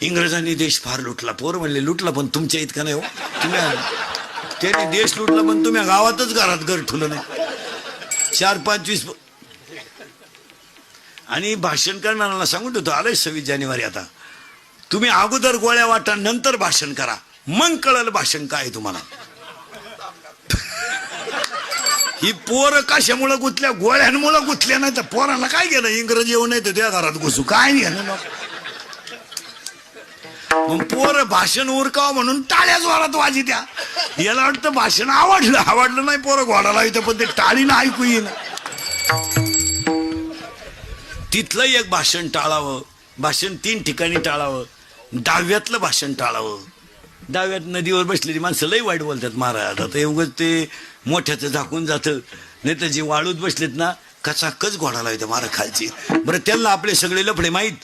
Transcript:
इंग्रजांनी देश फार लुटला. पोर म्हणले लुटला पण तुमच्या इतका नाही हो. तुम्ही त्यांनी देश लुटला पण तुम्ही गावातच घरात घर ठुलं नाही. 4-5-20 आणि भाषण करणाऱ्याला सांगून ठेवतो आलंय 26 जानेवारी. आता तुम्ही अगोदर गोळ्या वाटा नंतर भाषण करा, मग कळलं भाषण काय तुम्हाला. ही पोरं कशामुळं गुंतल्या, गोळ्यांमुळं गुंतल्या. नाही तर पोरांना काय गेलं, इंग्रजी येऊ नाही तर त्या घरात घुसू काय नाही. मग पोरं भाषण उरकावं म्हणून टाळ्या जोरात वाजित्या. याला वाटतं भाषण आवडलं नाही, पोरं घोडाला इथं पण ते टाळीनं ऐकू येईन. तिथलं एक भाषण टाळावं. भाषण 3 ठिकाणी टाळावं. डाव्यातलं भाषण टाळावं. डाव्यात नदीवर बसलेली माणसं लई वाईट बोलतात महाराज. आता एवढंच ते मोठ्याचं झाकून जातं, नाही तर जे वाळूत बसलेत ना कचाकच घोडाला येतं मारा खालची. बरं त्यांना आपले सगळे लफडे माहीत.